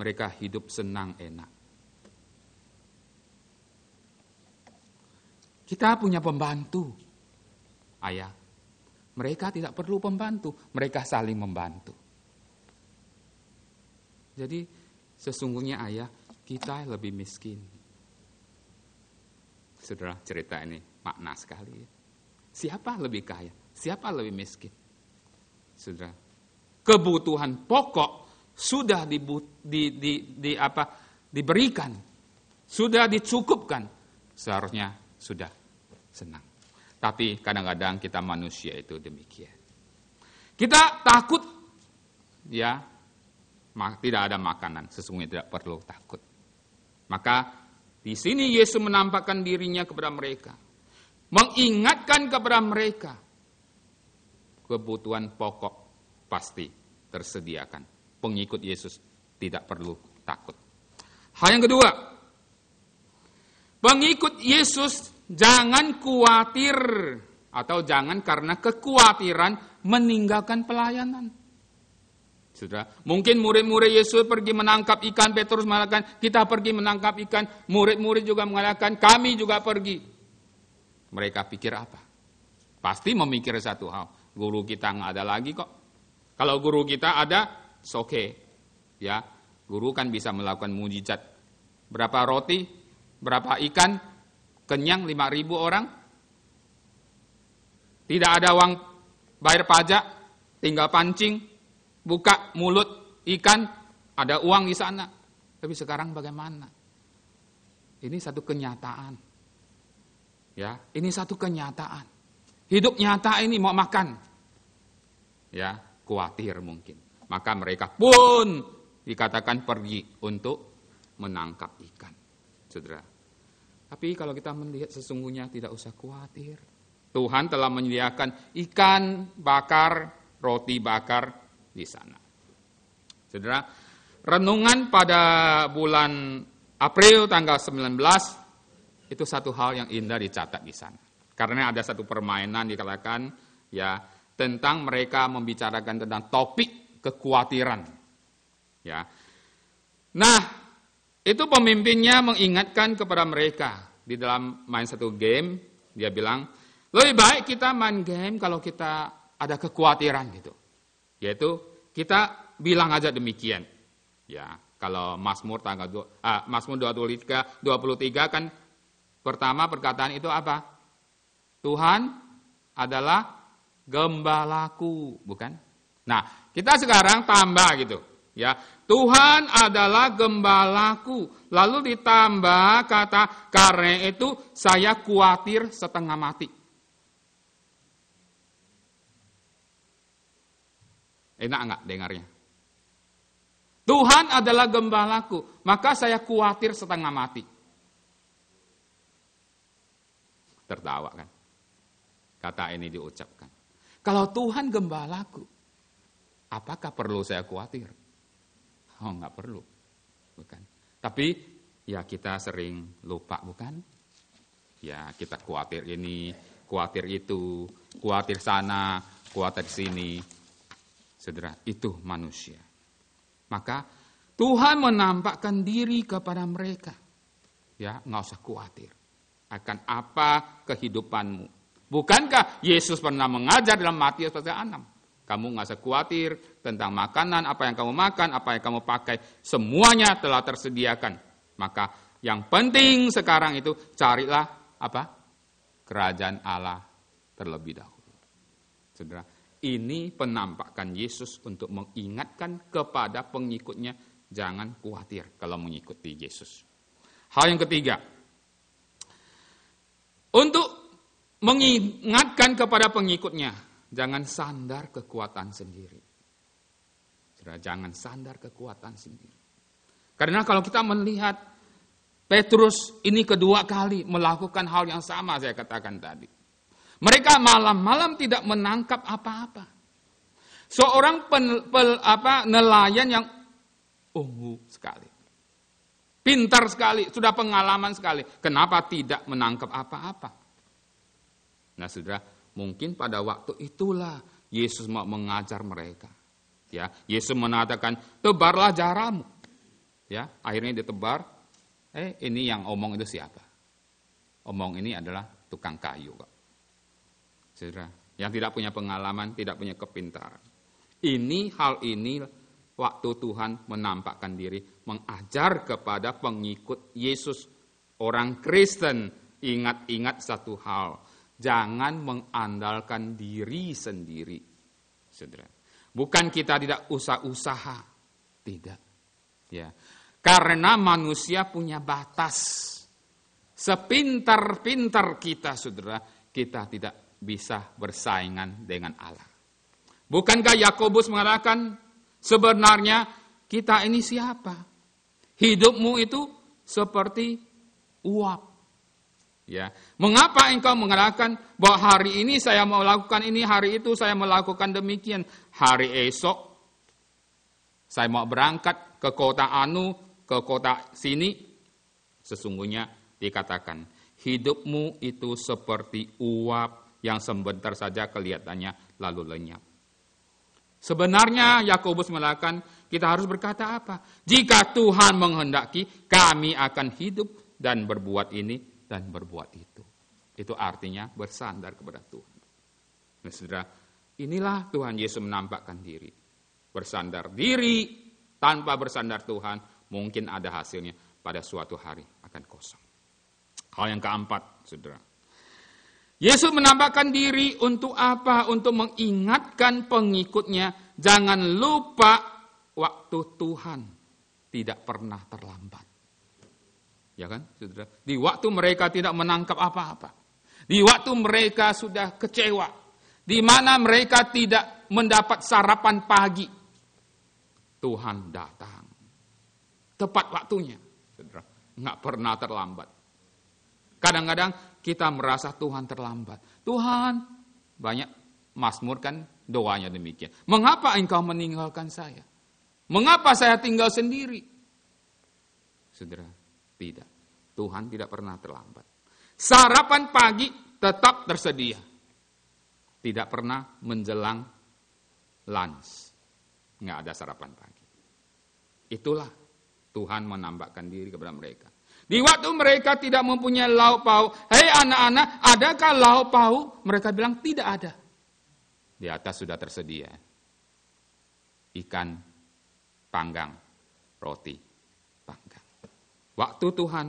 Mereka hidup senang enak. Kita punya pembantu. Ayah, mereka tidak perlu pembantu. Mereka saling membantu. Jadi sesungguhnya ayah, kita lebih miskin. Saudara, cerita ini makna sekali. Siapa lebih kaya? Siapa lebih miskin? Saudara, kebutuhan pokok sudah diberikan, sudah dicukupkan, seharusnya sudah senang. Tapi kadang-kadang kita manusia itu demikian. Kita takut, ya, tidak ada makanan, sesungguhnya tidak perlu takut. Maka di sini Yesus menampakkan dirinya kepada mereka, mengingatkan kepada mereka kebutuhan pokok pasti tersediakan. Pengikut Yesus tidak perlu takut. Hal yang kedua, pengikut Yesus jangan khawatir atau jangan karena kekhawatiran meninggalkan pelayanan. Saudara, mungkin murid-murid Yesus pergi menangkap ikan, Petrus mengatakan kita pergi menangkap ikan, murid-murid juga mengatakan kami juga pergi. Mereka pikir apa? Pasti memikir satu hal, guru kita nggak ada lagi kok. Kalau guru kita ada, oke, ya, guru kan bisa melakukan mujizat. Berapa roti, berapa ikan, kenyang 5.000 orang. Tidak ada uang bayar pajak, tinggal pancing, buka mulut ikan, ada uang di sana. Tapi sekarang bagaimana? Ini satu kenyataan. Ya, ini satu kenyataan. Hidup nyata ini mau makan. Ya, khawatir mungkin. Maka mereka pun dikatakan pergi untuk menangkap ikan. Saudara. Tapi kalau kita melihat sesungguhnya tidak usah khawatir. Tuhan telah menyediakan ikan bakar, roti bakar di sana. Saudara, renungan pada bulan April tanggal 19 itu satu hal yang indah dicatat di sana. Karena ada satu permainan dikatakan ya tentang mereka membicarakan tentang topik kekhawatiran. Ya. Nah, itu pemimpinnya mengingatkan kepada mereka di dalam main satu game, dia bilang, lebih baik kita main game kalau kita ada kekhawatiran gitu. Yaitu kita bilang aja demikian. Ya, kalau Mazmur Mazmur 23 kan pertama perkataan itu apa? Tuhan adalah gembalaku, bukan? Nah, kita sekarang tambah gitu, ya. Tuhan adalah gembalaku. Lalu ditambah kata karena itu saya khawatir setengah mati. Enak enggak dengarnya? Tuhan adalah gembalaku, maka saya khawatir setengah mati. Tertawa kan? Kata ini diucapkan. Kalau Tuhan gembalaku, apakah perlu saya khawatir? Oh, enggak perlu. Bukan. Tapi ya kita sering lupa, bukan? Ya, kita khawatir ini, khawatir itu, khawatir sana, khawatir sini. Saudara, itu manusia. Maka Tuhan menampakkan diri kepada mereka. Ya, enggak usah khawatir akan apa kehidupanmu. Bukankah Yesus pernah mengajar dalam Matius pasal 6? Kamu enggak usah khawatir tentang makanan, apa yang kamu makan, apa yang kamu pakai. Semuanya telah tersediakan. Maka yang penting sekarang itu carilah apa? Kerajaan Allah terlebih dahulu. Saudara, ini penampakan Yesus untuk mengingatkan kepada pengikutnya, jangan khawatir kalau mengikuti Yesus. Hal yang ketiga, untuk mengingatkan kepada pengikutnya, jangan sandar kekuatan sendiri. Saudara, jangan sandar kekuatan sendiri. Karena kalau kita melihat Petrus ini kedua kali melakukan hal yang sama saya katakan tadi. Mereka malam-malam tidak menangkap apa-apa. Seorang nelayan yang ungu sekali. Pintar sekali, sudah pengalaman sekali. Kenapa tidak menangkap apa-apa? Nah, saudara, mungkin pada waktu itulah Yesus mau mengajar mereka. Ya, Yesus mengatakan, tebarlah jaramu. Ya, akhirnya ditebar. Ini yang omong itu siapa? Omong ini adalah tukang kayu, kok. Saudara, yang tidak punya pengalaman, tidak punya kepintaran. Hal ini waktu Tuhan menampakkan diri, mengajar kepada pengikut Yesus, orang Kristen, ingat-ingat satu hal, jangan mengandalkan diri sendiri. Saudara, bukan kita tidak usah usaha, Tidak. Ya. Karena manusia punya batas. Sepintar-pintar kita, saudara, kita tidak bisa bersaingan dengan Allah. Bukankah Yakobus mengatakan, sebenarnya kita ini siapa? Hidupmu itu seperti uap. Ya, mengapa engkau mengatakan bahwa hari ini saya mau lakukan ini, hari itu saya melakukan demikian, hari esok saya mau berangkat ke kota anu, ke kota sini? Sesungguhnya dikatakan, hidupmu itu seperti uap yang sebentar saja kelihatannya lalu lenyap. Sebenarnya Yakobus mengatakan, kita harus berkata apa? Jika Tuhan menghendaki, kami akan hidup dan berbuat ini dan berbuat itu. Itu artinya bersandar kepada Tuhan. Nah, saudara, inilah Tuhan Yesus menampakkan diri. Bersandar diri tanpa bersandar Tuhan, mungkin ada hasilnya pada suatu hari akan kosong. Hal yang keempat, saudara. Yesus menampakkan diri untuk apa? Untuk mengingatkan pengikutnya, jangan lupa waktu Tuhan tidak pernah terlambat. Ya kan, saudara? Di waktu mereka tidak menangkap apa-apa. Di waktu mereka sudah kecewa. Di mana mereka tidak mendapat sarapan pagi. Tuhan datang. Tepat waktunya, saudara. Nggak pernah terlambat. Kadang-kadang kita merasa Tuhan terlambat. Tuhan, banyak Mazmur kan doanya demikian. Mengapa engkau meninggalkan saya? Mengapa saya tinggal sendiri? Saudara, tidak. Tuhan tidak pernah terlambat. Sarapan pagi tetap tersedia. Tidak pernah menjelang lunch. Nggak ada sarapan pagi. Itulah Tuhan menambahkan diri kepada mereka. Di waktu mereka tidak mempunyai lauk pauk. Hei anak-anak, adakah lauk pauk? Mereka bilang tidak ada. Di atas sudah tersedia. Ikan panggang, roti panggang. Waktu Tuhan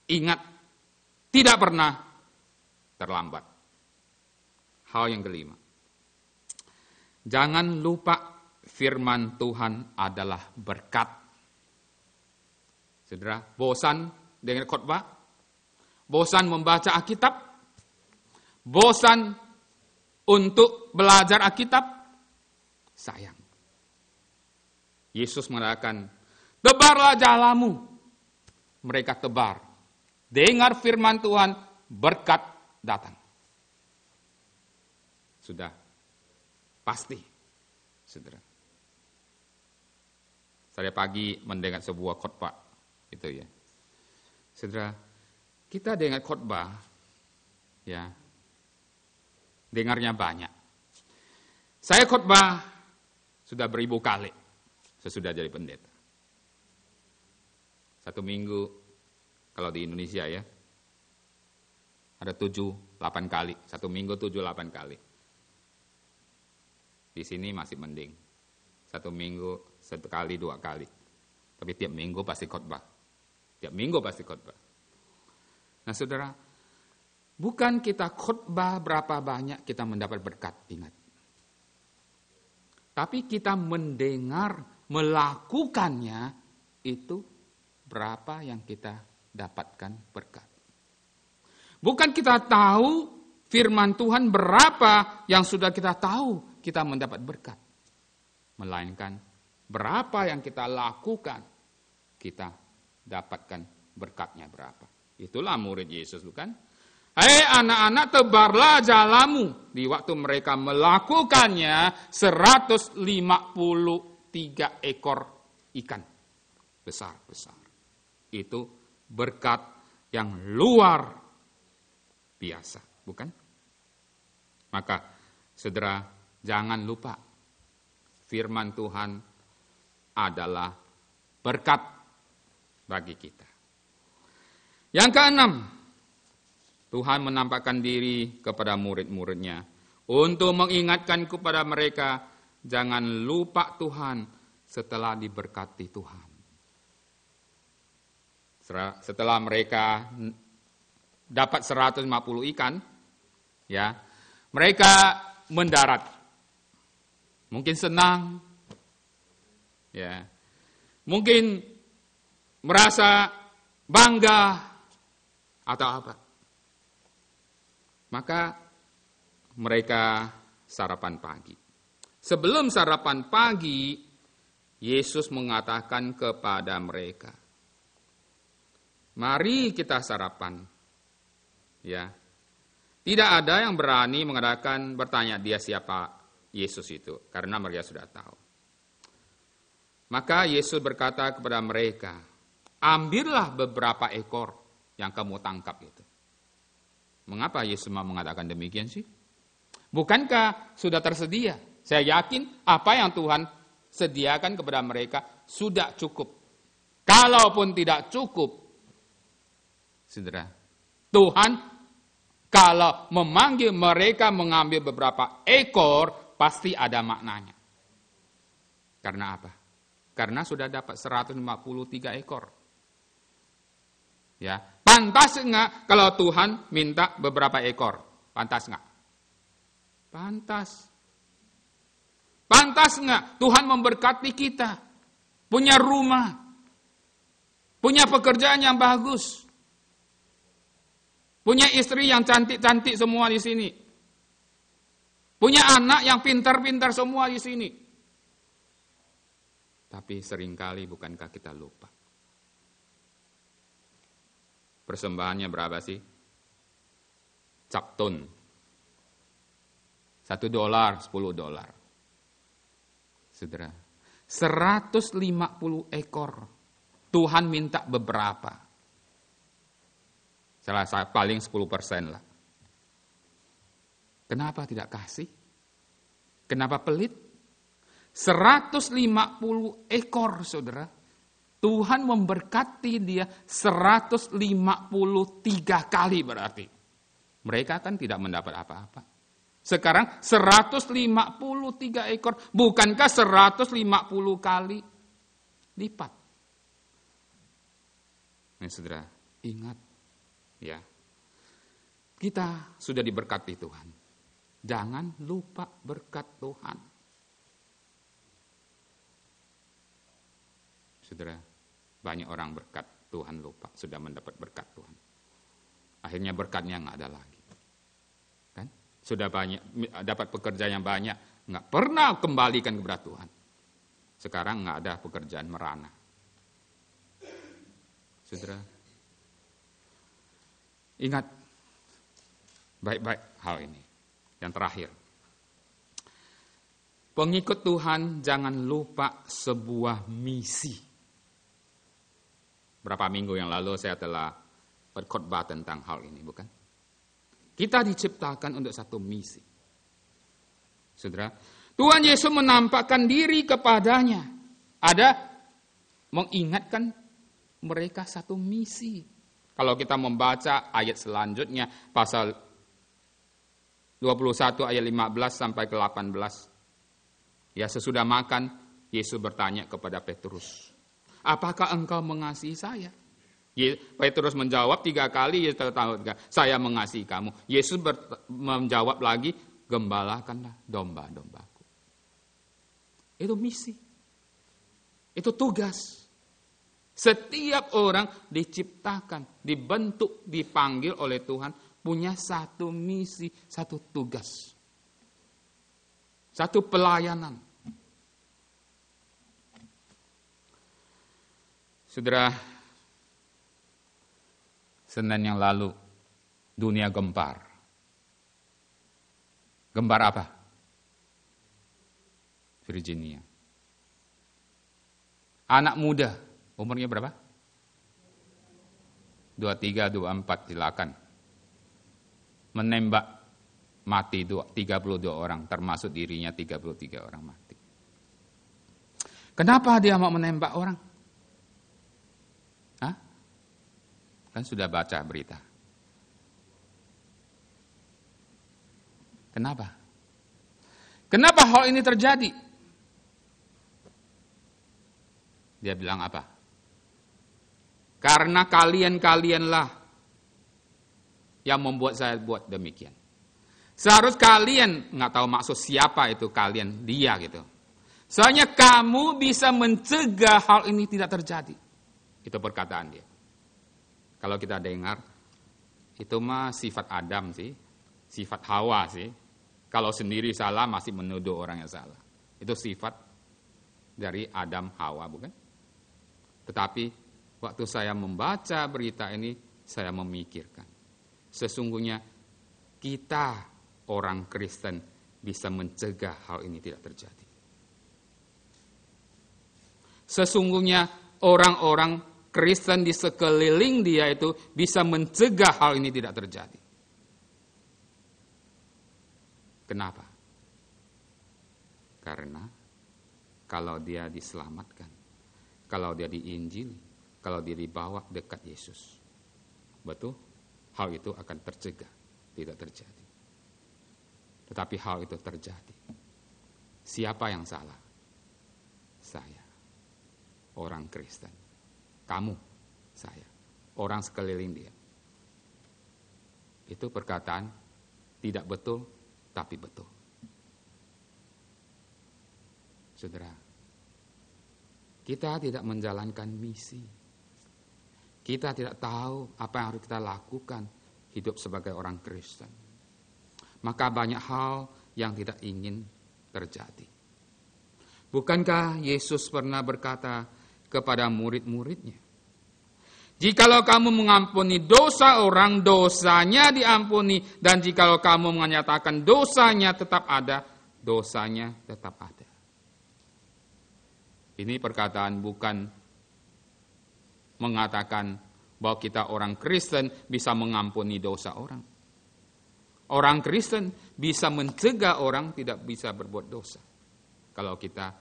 ingat, tidak pernah terlambat. Hal yang kelima. Jangan lupa firman Tuhan adalah berkat. Saudara, bosan dengan khotbah? Bosan membaca Alkitab? Bosan untuk belajar Alkitab? Sayang. Yesus mengatakan, tebarlah jalamu. Mereka tebar. Dengar firman Tuhan, berkat datang. Sudah pasti, saudara. Saya pagi mendengar sebuah khotbah, itu ya. Saudara, kita dengar khotbah, ya, dengarnya banyak. Saya khotbah sudah beribu kali sesudah jadi pendeta. Satu minggu, kalau di Indonesia ya, ada 7-8 kali. Satu minggu 7-8 kali. Di sini masih mending. Satu minggu 1 kali, 2 kali. Tapi tiap minggu pasti khotbah. Tiap minggu pasti khotbah. Nah saudara, bukan kita khotbah berapa banyak kita mendapat berkat, ingat. Tapi kita mendengar, melakukannya, itu berapa yang kita dapatkan berkat. Bukan kita tahu firman Tuhan berapa yang sudah kita tahu kita mendapat berkat. Melainkan berapa yang kita lakukan kita dapatkan berkatnya berapa. Itulah murid Yesus bukan? Hei anak-anak, tebarlah jalamu. Di waktu mereka melakukannya 153 ekor ikan. Besar-besar. Itu berkat yang luar biasa, bukan? Maka, saudara, jangan lupa firman Tuhan adalah berkat bagi kita. Yang keenam, Tuhan menampakkan diri kepada murid-muridnya untuk mengingatkan kepada mereka, jangan lupa Tuhan setelah diberkati Tuhan. Setelah mereka dapat 150 ikan, ya, mereka mendarat. Mungkin senang, ya, mungkin merasa bangga atau apa. Maka mereka sarapan pagi. Sebelum sarapan pagi, Yesus mengatakan kepada mereka, mari kita sarapan. Ya. Tidak ada yang berani bertanya dia siapa Yesus itu, karena mereka sudah tahu. Maka Yesus berkata kepada mereka, ambillah beberapa ekor yang kamu tangkap itu. Mengapa Yesus mengatakan demikian sih? Bukankah sudah tersedia? Saya yakin apa yang Tuhan sediakan kepada mereka sudah cukup. Kalaupun tidak cukup, saudara, Tuhan kalau memanggil mereka mengambil beberapa ekor, pasti ada maknanya. Karena apa? Karena sudah dapat 153 ekor. Ya, pantas enggak kalau Tuhan minta beberapa ekor? Pantas enggak? Pantas. Pantas enggak Tuhan memberkati kita? Punya rumah. Punya pekerjaan yang bagus. Punya istri yang cantik-cantik semua di sini. Punya anak yang pintar-pintar semua di sini. Tapi seringkali bukankah kita lupa? Persembahannya berapa sih? Capton. $1, $10. Saudara, 150 ekor. Tuhan minta beberapa. Salah satu paling 10% lah. Kenapa tidak kasih? Kenapa pelit? 150 ekor, saudara. Tuhan memberkati dia 153 kali berarti. Mereka kan tidak mendapat apa-apa. Sekarang 153 ekor. Bukankah 150 kali lipat? Nah, saudara, ingat. Ya, kita sudah diberkati Tuhan. Jangan lupa berkat Tuhan. Saudara, banyak orang berkat Tuhan lupa, sudah mendapat berkat Tuhan. Akhirnya berkatnya nggak ada lagi. Kan? Sudah banyak dapat pekerjaan yang banyak, nggak pernah kembalikan kepada Tuhan. Sekarang nggak ada pekerjaan merana. Saudara, ingat baik-baik hal ini. Yang terakhir, pengikut Tuhan jangan lupa sebuah misi. Berapa minggu yang lalu saya telah berkhotbah tentang hal ini, bukan? Kita diciptakan untuk satu misi. Saudara, Tuhan Yesus menampakkan diri kepadanya. Ada mengingatkan mereka satu misi. Kalau kita membaca ayat selanjutnya, pasal 21 ayat 15 sampai ke 18. Ya, sesudah makan, Yesus bertanya kepada Petrus, apakah engkau mengasihi saya? Petrus menjawab 3 kali, Yesus tahu, saya mengasihi kamu. Yesus menjawab lagi, gembalakanlah domba-dombaku. Itu misi. Itu tugas. Setiap orang diciptakan, dibentuk, dipanggil oleh Tuhan, punya satu misi, satu tugas. Satu pelayanan. Saudara, Senin yang lalu, dunia gempar. Gempar apa? Virginia. Anak muda, umurnya berapa? 23, 24, silakan. Menembak mati 32 orang, termasuk dirinya 33 orang mati. Kenapa dia mau menembak orang? Hah? Kan sudah baca berita. Kenapa? Kenapa hal ini terjadi? Dia bilang apa? Karena kalian-kalianlah yang membuat saya buat demikian. Seharusnya kalian, nggak tahu maksud siapa itu kalian, dia gitu. Soalnya kamu bisa mencegah hal ini tidak terjadi. Itu perkataan dia. Kalau kita dengar, itu mah sifat Adam sih, sifat Hawa sih. Kalau sendiri salah masih menuduh orang yang salah. Itu sifat dari Adam Hawa, bukan? Tetapi waktu saya membaca berita ini, saya memikirkan. Sesungguhnya kita orang Kristen bisa mencegah hal ini tidak terjadi. Sesungguhnya orang-orang Kristen di sekeliling dia itu bisa mencegah hal ini tidak terjadi. Kenapa? Karena kalau dia diselamatkan, kalau dia diinjili, kalau dia dibawa dekat Yesus, betul, hal itu akan tercegah, tidak terjadi. Tetapi hal itu terjadi. Siapa yang salah? Saya, orang Kristen. Kamu, saya, orang sekeliling dia. Itu perkataan tidak betul, tapi betul. Saudara, kita tidak menjalankan misi. Kita tidak tahu apa yang harus kita lakukan hidup sebagai orang Kristen. Maka banyak hal yang tidak ingin terjadi. Bukankah Yesus pernah berkata kepada murid-muridnya, jikalau kamu mengampuni dosa orang, dosanya diampuni. Dan jikalau kamu menyatakan dosanya tetap ada, dosanya tetap ada. Ini perkataan bukan mengatakan bahwa kita orang Kristen bisa mengampuni dosa orang. Orang Kristen bisa mencegah orang tidak bisa berbuat dosa. Kalau kita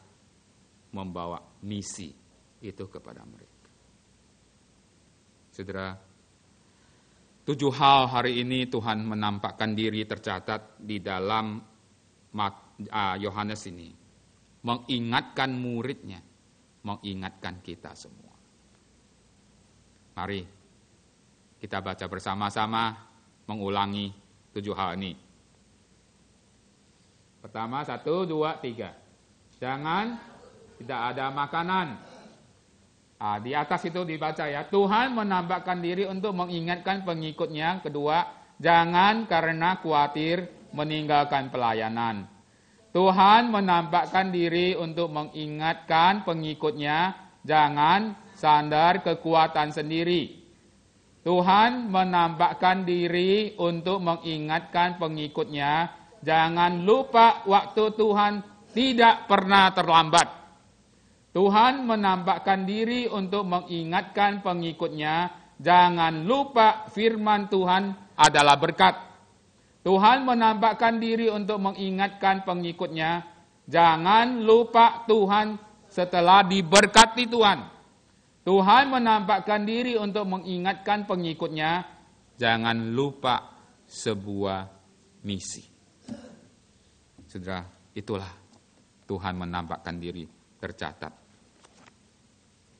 membawa misi itu kepada mereka. Saudara, 7 hal hari ini Tuhan menampakkan diri tercatat di dalam Yohanes ini. Mengingatkan muridnya, mengingatkan kita semua. Mari kita baca bersama-sama mengulangi 7 hal ini. Pertama, 1, 2, 3. Jangan tidak ada makanan. Di atas itu dibaca ya. Tuhan menampakkan diri untuk mengingatkan pengikutnya. Kedua, jangan karena khawatir meninggalkan pelayanan. Tuhan menampakkan diri untuk mengingatkan pengikutnya, jangan sandar kekuatan sendiri. Tuhan menampakkan diri untuk mengingatkan pengikutnya, jangan lupa waktu Tuhan tidak pernah terlambat. Tuhan menampakkan diri untuk mengingatkan pengikutnya, jangan lupa firman Tuhan adalah berkat. Tuhan menampakkan diri untuk mengingatkan pengikutnya, jangan lupa Tuhan setelah diberkati Tuhan. Tuhan menampakkan diri untuk mengingatkan pengikutnya, jangan lupa sebuah misi. Saudara, itulah Tuhan menampakkan diri tercatat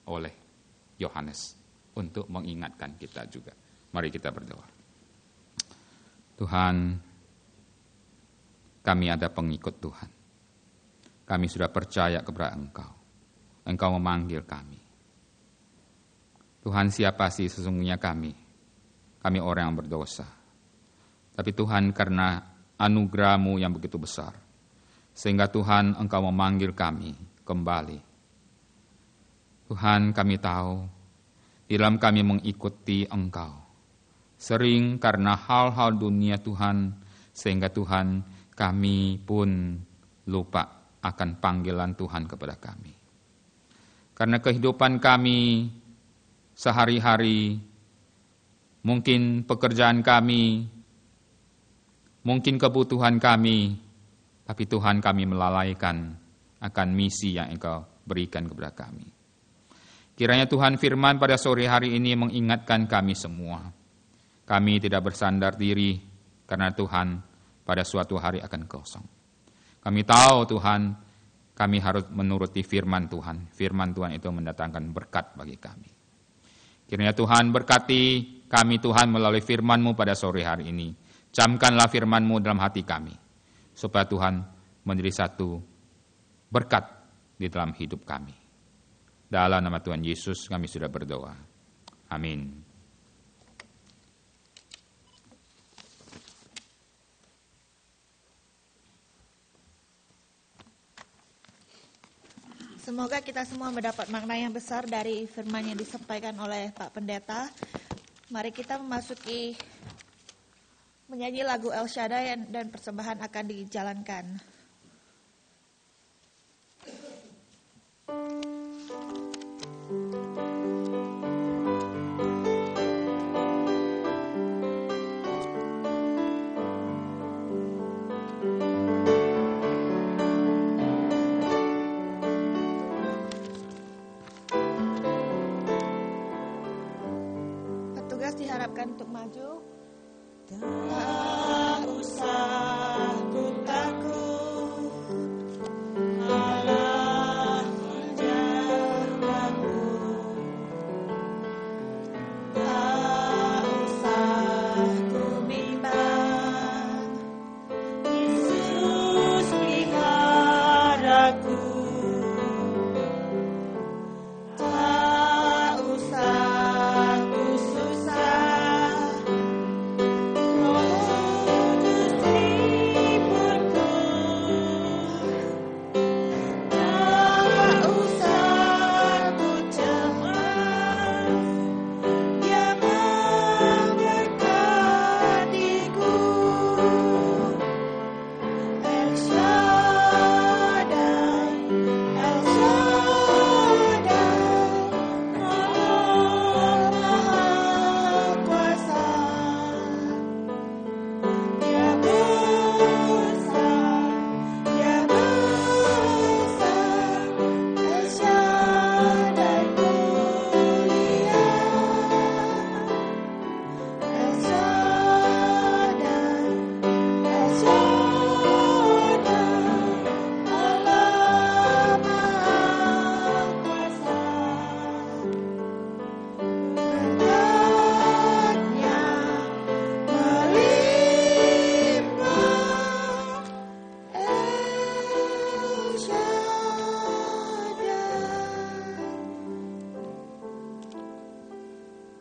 oleh Yohanes untuk mengingatkan kita juga. Mari kita berdoa. Tuhan, kami ada pengikut Tuhan. Kami sudah percaya kepada Engkau. Engkau memanggil kami. Tuhan, siapa sih sesungguhnya kami? Kami orang yang berdosa. Tapi Tuhan, karena anugerah-Mu yang begitu besar, sehingga Tuhan Engkau memanggil kami kembali. Tuhan, kami tahu, di dalam kami mengikuti Engkau, sering karena hal-hal dunia Tuhan, sehingga Tuhan kami pun lupa akan panggilan Tuhan kepada kami. Karena kehidupan kami sehari-hari, mungkin pekerjaan kami, mungkin kebutuhan kami, tapi Tuhan kami melalaikan akan misi yang Engkau berikan kepada kami. Kiranya Tuhan firman pada sore hari ini mengingatkan kami semua. Kami tidak bersandar diri karena Tuhan pada suatu hari akan kosong. Kami tahu Tuhan, kami harus menuruti firman Tuhan. Firman Tuhan itu mendatangkan berkat bagi kami. Kiranya Tuhan berkati kami Tuhan melalui firman-Mu pada sore hari ini. Camkanlah firman-Mu dalam hati kami, supaya Tuhan menjadi satu berkat di dalam hidup kami. Dalam nama Tuhan Yesus kami sudah berdoa. Amin. Semoga kita semua mendapat makna yang besar dari firman yang disampaikan oleh Pak Pendeta. Mari kita memasuki menyanyi lagu El Shaddai dan persembahan akan dijalankan. Diharapkan untuk maju. Tak usah ku takut, Allah menjagamu. Tak usah ku bimbang, Yesus peliharaku. Tak usah ku susah,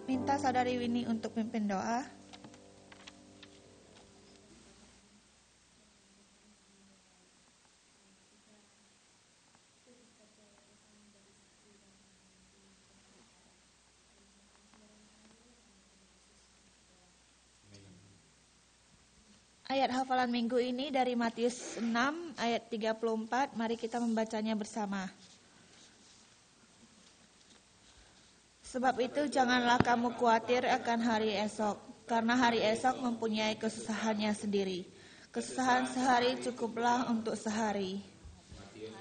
Minta Saudari Winnie untuk pimpin doa. Ayat hafalan minggu ini dari Matius 6 ayat 34, mari kita membacanya bersama. Sebab itu janganlah kamu khawatir akan hari esok, karena hari esok mempunyai kesusahannya sendiri. Kesusahan sehari cukuplah untuk sehari.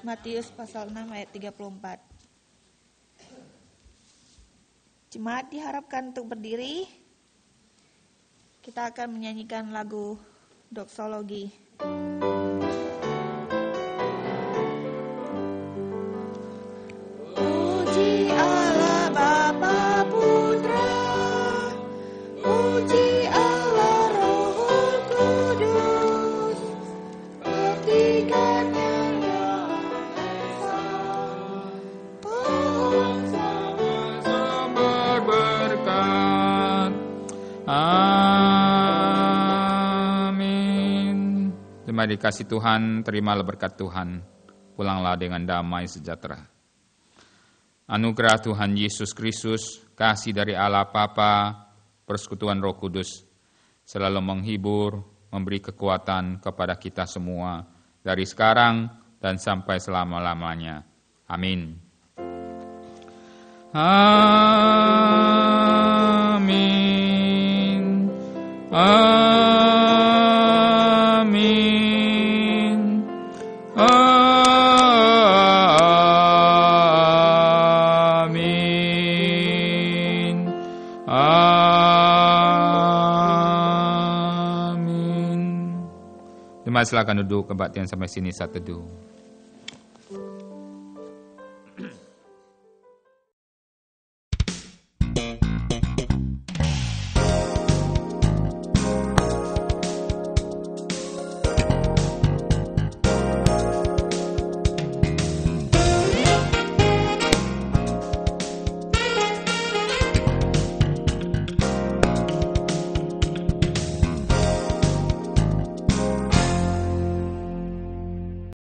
Matius pasal 6 ayat 34. Jemaat diharapkan untuk berdiri. Kita akan menyanyikan lagu doksologi. Puji Allah Bapa Putra, puji Allah Roh Kudus, petikannya yang esa, Sama-sama berberkat. Amin. Jemaat dikasih Tuhan, terimalah berkat Tuhan. Pulanglah dengan damai sejahtera. Anugerah Tuhan Yesus Kristus, kasih dari Allah Bapa, persekutuan Roh Kudus, selalu menghibur, memberi kekuatan kepada kita semua, dari sekarang dan sampai selama-lamanya. Amin. Amin. Amin. Amin. Amin. Jemaat silakan duduk, kebaktian sampai sini saat teduh.